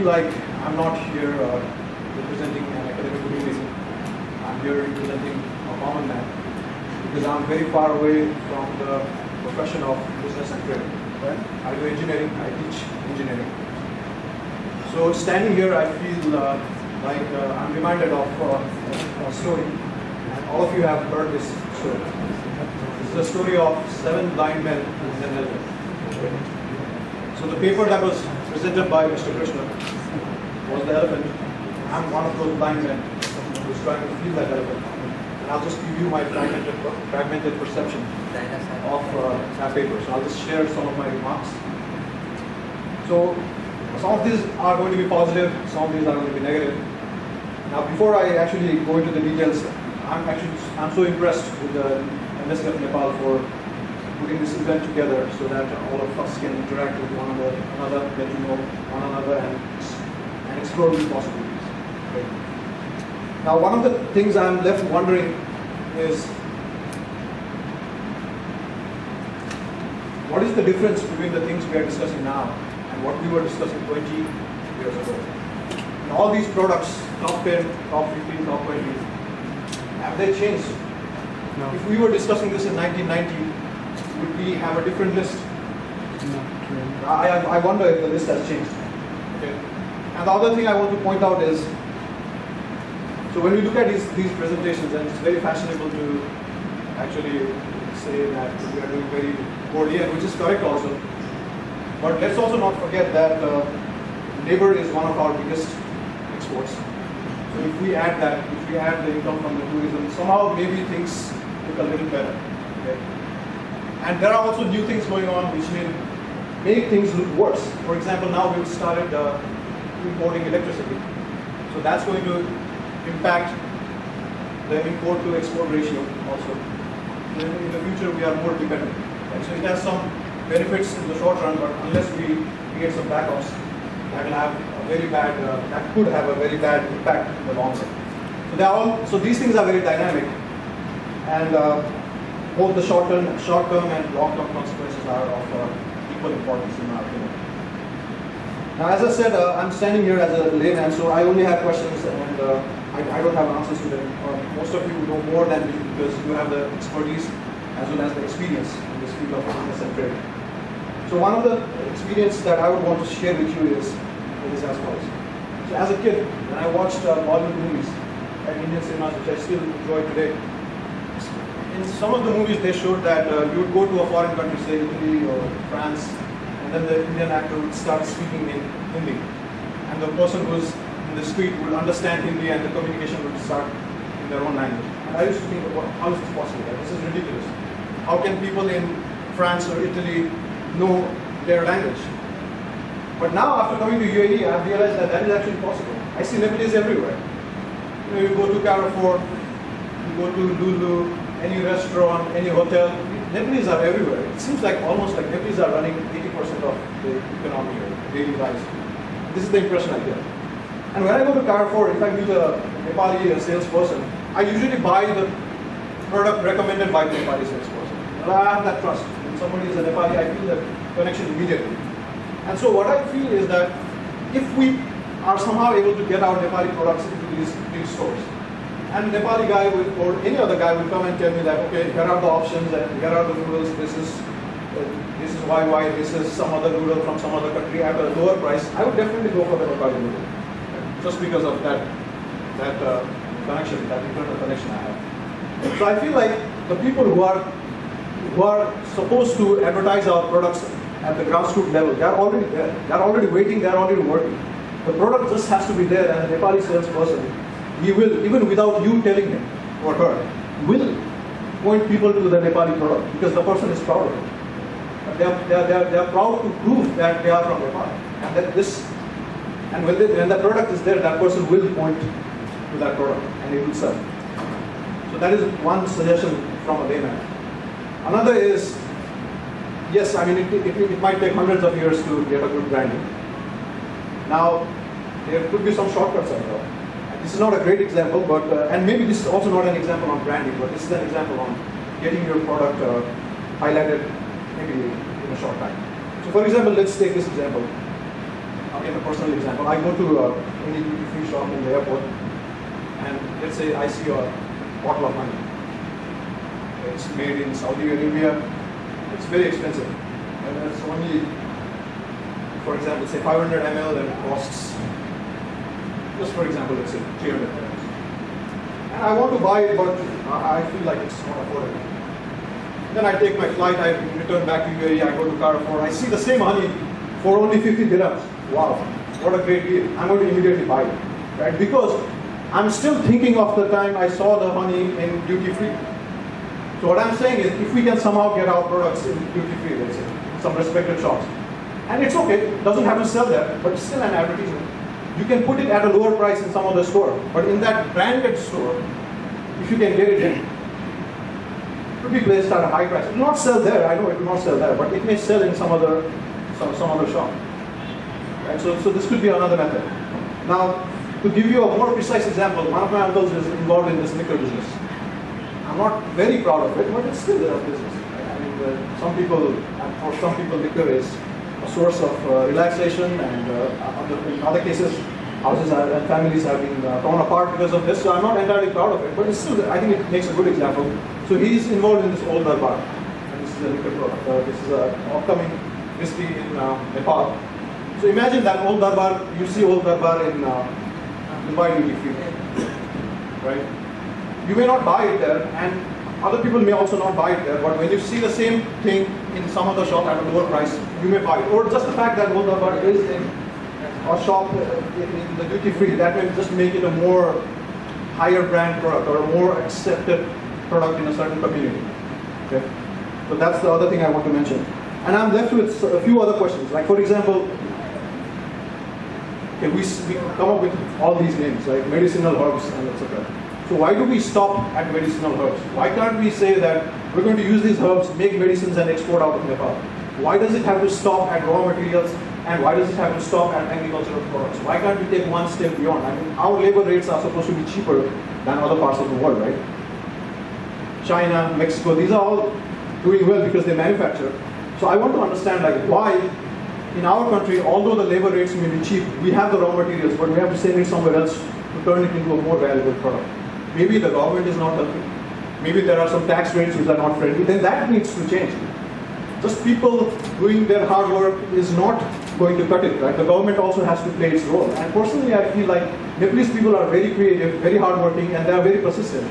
feel like I'm not here representing an academic community. I'm here representing a common man because I'm very far away from the profession of business and trade. Right? I do engineering, I teach engineering. So standing here, I feel like I'm reminded of a story, and all of you have heard this story. This is a story of 7 blind men and an elephant. So the paper that was presented by Mr. Krishna was the elephant. I'm one of those blind men who's trying to feel that elephant. And I'll just give you my fragmented perception of that paper. So I'll just share some of my remarks. So some of these are going to be positive, some of these are going to be negative. Now before I actually go into the details, I'm so impressed with the Embassy of Nepal for putting this event together so that all of us can interact with one another, get to know one another, and explore these possibilities. Okay. Now, one of the things I'm left wondering is, what is the difference between the things we are discussing now and what we were discussing 20 years ago? And all these products, top 10, top 15, top 20, have they changed? No. If we were discussing this in 1990, would we have a different list? No. I wonder if the list has changed. Okay. And the other thing I want to point out is, so when we look at these presentations, and it's very fashionable to actually say that we are doing very poorly, and which is correct also. But let's also not forget that labor is one of our biggest exports. So if we add that, if we add the income from the tourism, somehow maybe things look a little better. Okay? And there are also new things going on which may make things look worse. For example, now we've started importing electricity. So that's going to impact the import to export ratio also. In the future, we are more dependent. Right? So it has some benefits in the short run, but unless we create some backups, that will have a very bad, that could have a very bad impact in the long run. So these things are very dynamic, and both the short-term and long-term consequences are of equal importance in our opinion. Now, as I said, I'm standing here as a layman, so I only have questions, and I don't have answers to them. Most of you know more than me because you have the expertise as well as the experience in this field of business and trade. So one of the experience that I would want to share with you is as follows. So as a kid, when I watched Bollywood movies at Indian cinemas, which I still enjoy today, in some of the movies they showed that you would go to a foreign country, say Italy or France, and then the Indian actor would start speaking in Hindi. And the person who's in the street would understand Hindi and the communication would start in their own language. And I used to think, well, how is this possible? This is ridiculous. How can people in France or Italy know their language? But now, after coming to UAE, I've realized that that is actually possible. I see Nepalese everywhere. You go to Carrefour, you go to Lulu, any restaurant, any hotel, Nepalese are everywhere. It seems like almost like Nepalese are running 80% of the economy or daily lives. This is the impression I get. And when I go to Carrefour, if I meet a Nepali salesperson, I usually buy the product recommended by the Nepali salesperson. And I have that trust. When somebody is a Nepali, I feel that connection immediately. And so what I feel is that if we are somehow able to get our Nepali products into these stores, and Nepali guy or any other guy will come and tell me that, okay, here are the options, and here are the noodles, this is YY, this is some other noodle from some other country at a lower price, I would definitely go for the Nepali noodle. Just because of that connection, that internal connection I have. So I feel like the people who are supposed to advertise our products at the grassroots level, they are already there. They are already waiting, they are already working. The product just has to be there, and a Nepali salesperson, he will, even without you telling him or her, will point people to the Nepali product because the person is proud of it. They are proud to prove that they are from Nepal, and that this, and when the product is there, that person will point to that product and it will sell. So that is one suggestion from a layman. Another is, yes, I mean it might take hundreds of years to get a good branding. Now, there could be some shortcuts as well. This is not a great example, but and maybe this is also not an example on branding, but this is an example on getting your product highlighted maybe in a short time. So for example, let's take this example. again, a personal example. I go to any duty-free shop in the airport, and let's say I see a bottle of honey. It's made in Saudi Arabia. It's very expensive, and it's only, for example, say 500 ml, and it costs, just for example, let's say 300 dirhams. And I want to buy it, but I feel like it's not affordable. Then I take my flight, I return back to UAE, I go to Carrefour, I see the same honey for only 50 dirhams. Wow, what a great deal. I'm going to immediately buy it, right? Because I'm still thinking of the time I saw the honey in duty free. So what I'm saying is, if we can somehow get our products in duty free, let's say, some respected shops, and it's okay, doesn't have to sell there, but it's still an advertisement. You can put it at a lower price in some other store, but in that branded store, if you can get it in, it will be placed at a high price. It will not sell there, I know it will not sell there, but it may sell in some other shop. Right? So this could be another method. Now, to give you a more precise example, one of my uncles is involved in this liquor business. I'm not very proud of it, but it's still a business. Right? I mean, for some people, liquor is a source of relaxation, and in other cases, houses and families have been torn apart because of this. So I'm not entirely proud of it, but it's still, I think it makes a good example. So he's involved in this old darbar, and this is a liquor product. This is an upcoming whiskey in Nepal. So imagine that old darbar. You see old darbar in Dubai duty free, right? You may not buy it there, and other people may also not buy it there, but when you see the same thing in some other shop at a lower price, you may buy it. Or just the fact that old darbar is in a shop in the duty free, that may just make it a more higher brand product or a more accepted product in a certain community. Okay? So that's the other thing I want to mention. And I'm left with a few other questions. Like, for example, okay, we come up with all these names, like medicinal herbs and etc. So why do we stop at medicinal herbs? Why can't we say that we're going to use these herbs, make medicines, and export out of Nepal? Why does it have to stop at raw materials, and why does it have to stop at agricultural products? Why can't we take one step beyond? I mean, our labor rates are supposed to be cheaper than other parts of the world, right? China, Mexico, these are all doing well because they manufacture. So I want to understand, like, why in our country, although the labor rates may be cheap, we have the raw materials, but we have to send it somewhere else to turn it into a more valuable product. Maybe the government is not helping. Maybe there are some tax rates which are not friendly. Then that needs to change. Just people doing their hard work is not going to cut it, right? The government also has to play its role. And personally, I feel like Nepalese people are very creative, very hardworking, and they are very persistent.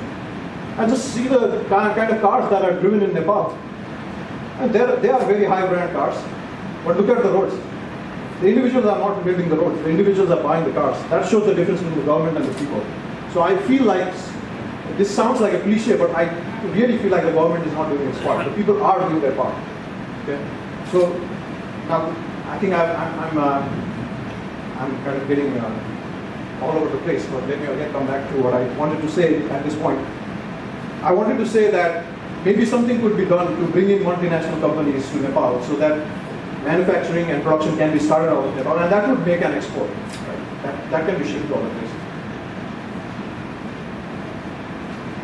And just see the kind of cars that are driven in Nepal. And they are very high brand cars. But look at the roads. The individuals are not building the roads. The individuals are buying the cars. That shows the difference between the government and the people. So I feel like, this sounds like a cliche, but I really feel like the government is not doing its part. The people are doing their part. Okay? So now I think I'm kind of getting all over the place. But let me again come back to what I wanted to say at this point. I wanted to say that maybe something could be done to bring in multinational companies to Nepal so that manufacturing and production can be started out of Nepal, and that would make an export. Right? That can be shipped to other places.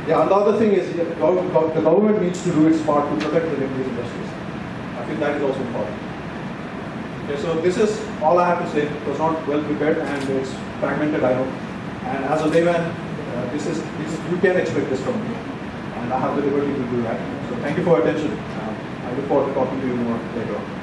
Yeah, and the other thing is, the government needs to do its part to protect the Nepalese industries. I think that is also important. Okay, so this is all I have to say. It was not well prepared and it's fragmented, I know. And as a layman, you can expect this from me. And I have the liberty to do that. So thank you for your attention. I look forward to talking to you more later on.